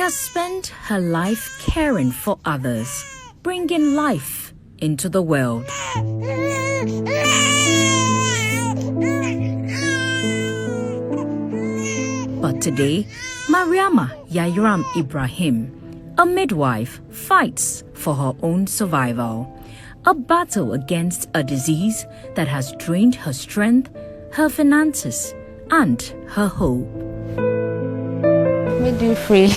has spent her life caring for others, bringing life into the world. But today, Mariama Yayram Ibrahim, a midwife, fights for her own survival. A battle against a disease that has drained her strength, her finances, and her hope. Midwifery,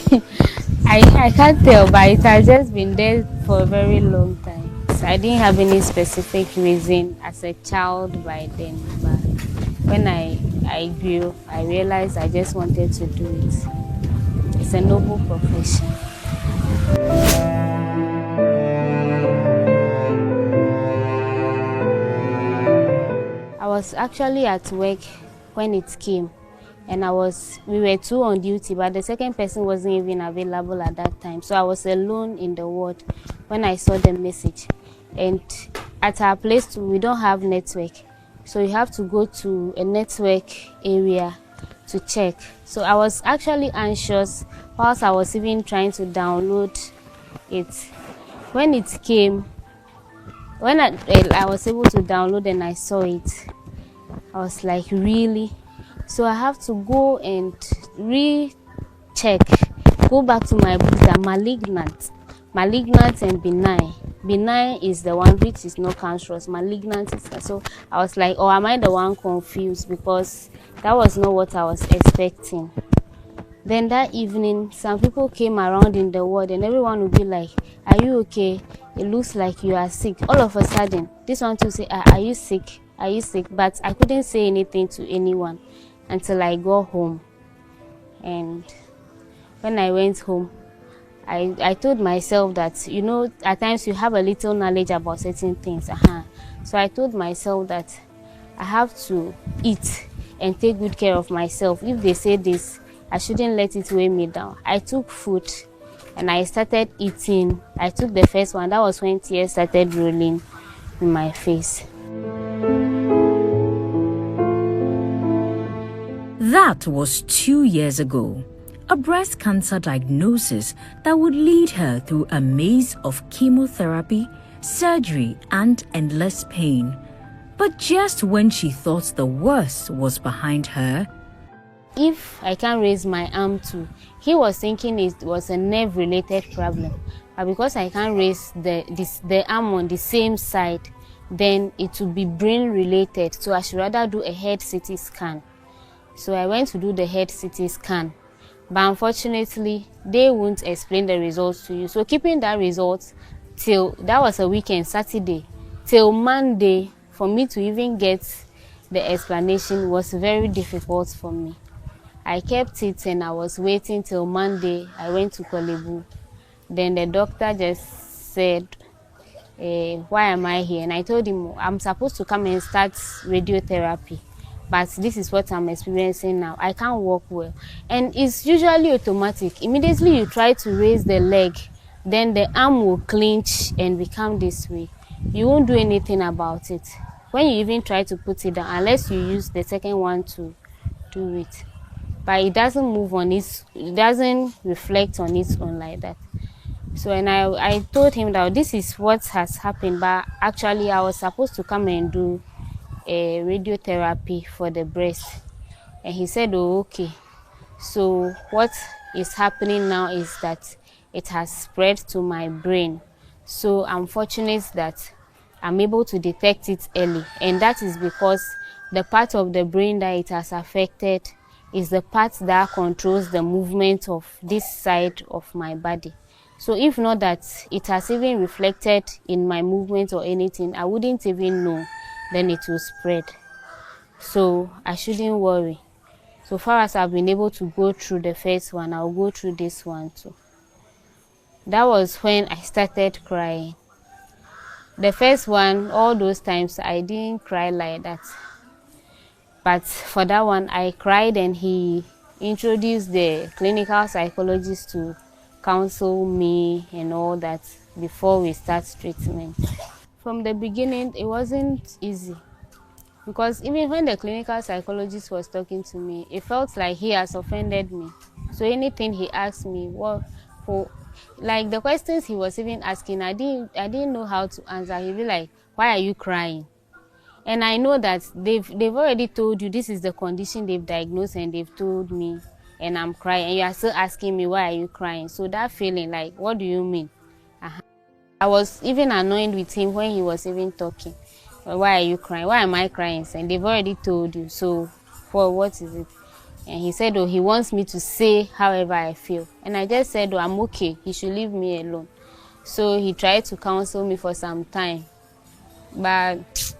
I can't tell, but it has just been there for a very long time. So I didn't have any specific reason as a child by then, but when I grew, I realized I just wanted to do it. It's a noble profession. I was actually at work when it came, and we were two on duty, but the second person wasn't even available at that time. So I was alone in the ward when I saw the message. And at our place too, we don't have network. So you have to go to a network area to check. So I was actually anxious whilst I was even trying to download it. When it came, when I was able to download and I saw it, I was like, really? So I have to go and recheck, go back to my books that malignant and benign. Benign is the one which is not cancerous. Malignant is, so I was like, oh, am I the one confused? Because that was not what I was expecting. Then that evening, some people came around in the ward and everyone would be like, are you okay? It looks like you are sick. All of a sudden, this one to say, are you sick? Are you sick? But I couldn't say anything to anyone until I got home. And when I went home, I told myself that, you know, at times you have a little knowledge about certain things. So I told myself that I have to eat and take good care of myself. If they say this, I shouldn't let it weigh me down. I took food and I started eating. I took the first one. That was when tears started rolling in my face. That was 2 years ago. A breast cancer diagnosis that would lead her through a maze of chemotherapy, surgery, and endless pain. But just when she thought the worst was behind her, if I can't raise my arm too, he was thinking it was a nerve-related problem. But because I can't raise the arm on the same side, then it will be brain-related. So I should rather do a head CT scan. So I went to do the head CT scan. But unfortunately, they won't explain the results to you. So keeping that result till, that was a weekend, Saturday, till Monday, for me to even get the explanation was very difficult for me. I kept it and I was waiting till Monday. I went to Kolebu. Then the doctor just said, why am I here? And I told him, I'm supposed to come and start radiotherapy. But this is what I'm experiencing now. I can't walk well. And it's usually automatic. Immediately you try to raise the leg, then the arm will clench and become this way. You won't do anything about it. When you even try to put it down, unless you use the second one to do it. But it doesn't move on it doesn't reflect on its own like that. So and I told him that this is what has happened, but actually I was supposed to come and do a radiotherapy for the breast. And he said, oh, okay. So what is happening now is that it has spread to my brain. So I'm fortunate that I'm able to detect it early. And that is because the part of the brain that it has affected is the part that controls the movement of this side of my body. So if not that it has even reflected in my movement or anything, I wouldn't even know. Then it will spread. So I shouldn't worry. So far as I've been able to go through the first one, I'll go through this one too. That was when I started crying. The first one, all those times, I didn't cry like that. But for that one, I cried and he introduced the clinical psychologist to counsel me and all that before we start treatment. From the beginning, it wasn't easy. Because even when the clinical psychologist was talking to me, it felt like he has offended me. So anything he asked me, well, for like the questions he was even asking, I didn't know how to answer. He'd be like, "Why are you crying?" And I know that they've already told you this is the condition they've diagnosed, and they've told me, and I'm crying, and you are still asking me, why are you crying? So that feeling, like, what do you mean? I was even annoyed with him when he was even talking. Well, why are you crying? Why am I crying? And they've already told you, so for what is it? And he said, oh, he wants me to say however I feel. And I just said, oh, I'm okay. He should leave me alone. So he tried to counsel me for some time, but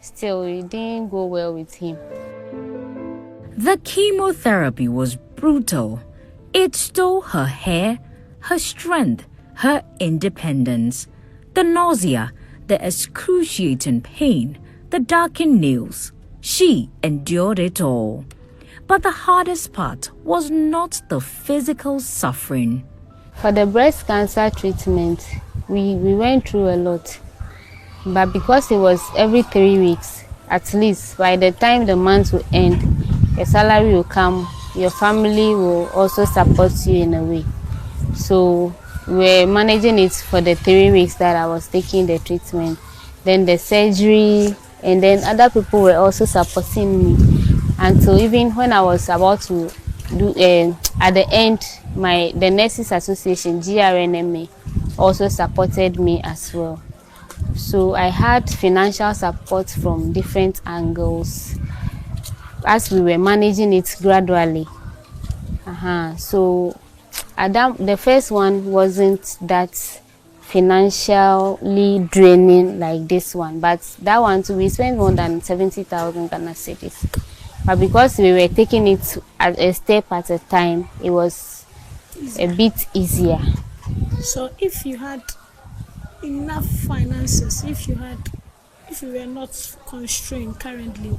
still, it didn't go well with him. The chemotherapy was brutal. It stole her hair, her strength, her independence. The nausea, the excruciating pain, the darkened nails. She endured it all. But the hardest part was not the physical suffering. For the breast cancer treatment, we went through a lot. But because it was every 3 weeks, at least by the time the month will end, your salary will come, your family will also support you in a way. So we're managing it for the 3 weeks that I was taking the treatment, then the surgery, and then other people were also supporting me. Until even when I was about to do, at the end, the Nurses Association, GRNMA, also supported me as well. So I had financial support from different angles as we were managing it gradually. So the first one wasn't that financially draining like this one, but that one too, we spent more than 70,000 Ghana cedis. But because we were taking it at a step at a time, it was a bit easier. So if you had enough finances, if you were not constrained currently,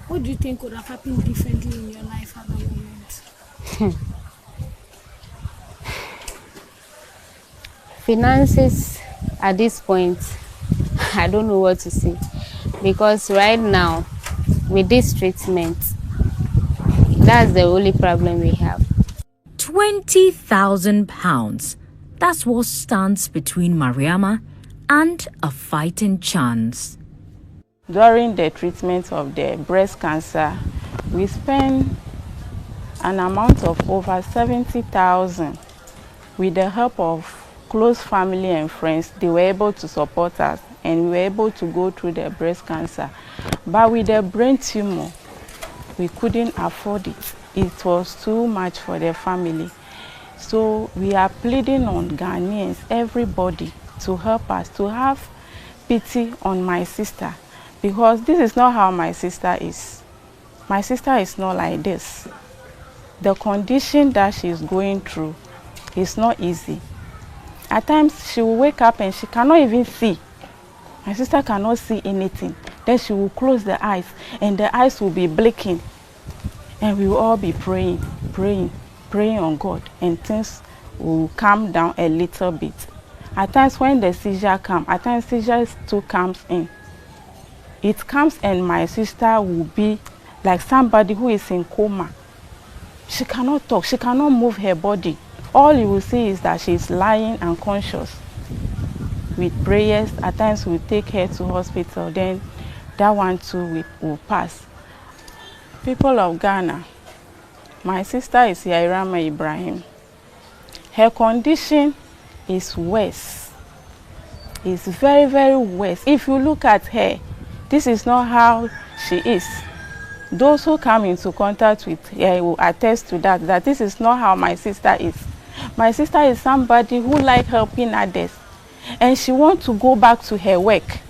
what do you think would have happened differently in your life at the moment? Finances at this point, I don't know what to say, because right now with this treatment, that's the only problem we have. £20,000. That's what stands between Mariama and a fighting chance. During the treatment of the breast cancer, we spent an amount of over 70,000. With the help of close family and friends, they were able to support us, and we were able to go through the breast cancer. But with the brain tumor, we couldn't afford it. It was too much for the family. So we are pleading on Ghanaians, everybody, to help us, to have pity on my sister, because this is not how my sister is. My sister is not like this. The condition that she's going through is not easy. At times she will wake up and she cannot even see. My sister cannot see anything. Then she will close the eyes, and the eyes will be blinking. And we will all be praying on God, and things will calm down a little bit. At times when the seizure comes, at times seizure too comes in. It comes and my sister will be like somebody who is in coma. She cannot talk, she cannot move her body. All you will see is that she is lying unconscious. With prayers, at times we take her to hospital, then that one too will pass. People of Ghana, my sister is Yairama Ibrahim. Her condition is worse. It's very, very worse. If you look at her, this is not how she is. Those who come into contact with her will attest to that this is not how my sister is. My sister is somebody who likes helping others, and she wants to go back to her work.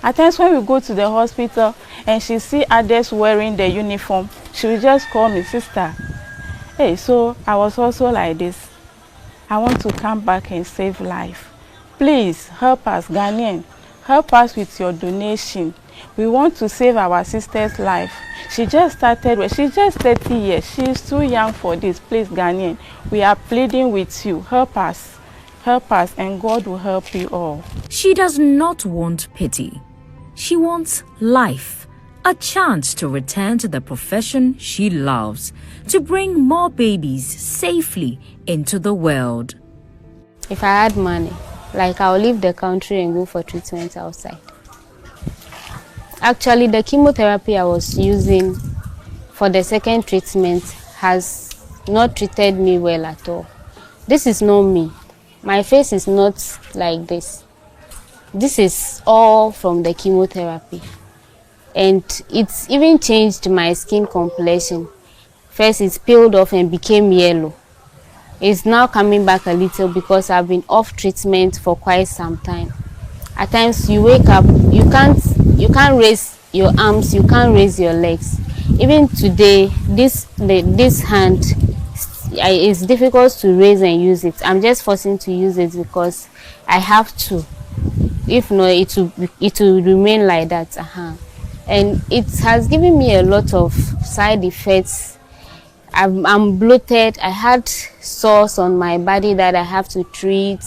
At times when we go to the hospital and she see others wearing the uniform, she will just call me, sister. Hey, so I was also like this. I want to come back and save life. Please help us, Ghanaian. Help us with your donation. We want to save our sister's life. She just started, she's just 30 years. She's too young for this. Please, Ghanaian, we are pleading with you. Help us, and God will help you all. She does not want pity. She wants life, a chance to return to the profession she loves, to bring more babies safely into the world. If I had money, I'll leave the country and go for treatment outside. Actually, the chemotherapy I was using for the second treatment has not treated me well at all. This is not me. My face is not like this. This is all from the chemotherapy. And it's even changed my skin complexion. First, it's peeled off and became yellow. It's now coming back a little because I've been off treatment for quite some time. At times you wake up, you can't raise your arms, you can't raise your legs. Even today, this hand is difficult to raise and use it. I'm just forcing to use it because I have to. If not, it will remain like that. And it has given me a lot of side effects. I'm bloated. I had sores on my body that I have to treat.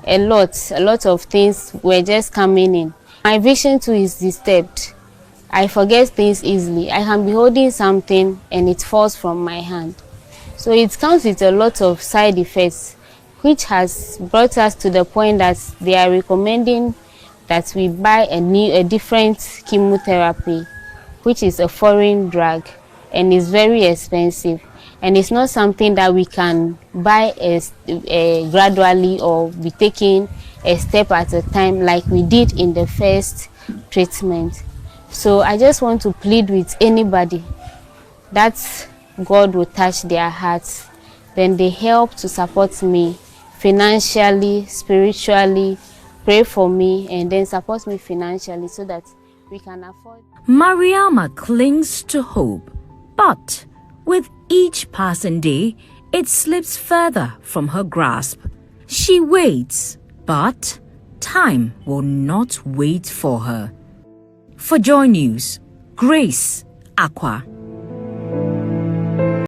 A lot of things were just coming in. My vision too is disturbed. I forget things easily. I can be holding something and it falls from my hand. So it comes with a lot of side effects, which has brought us to the point that they are recommending that we buy a different chemotherapy, which is a foreign drug and is very expensive. And it's not something that we can buy gradually or be taking a step at a time like we did in the first treatment. So I just want to plead with anybody that God will touch their hearts, then they help to support me financially, spiritually, pray for me, and then support me financially so that we can afford. Mariama clings to hope, but with each passing day, it slips further from her grasp. She waits, but time will not wait for her. For Joy News, Grace Aqua.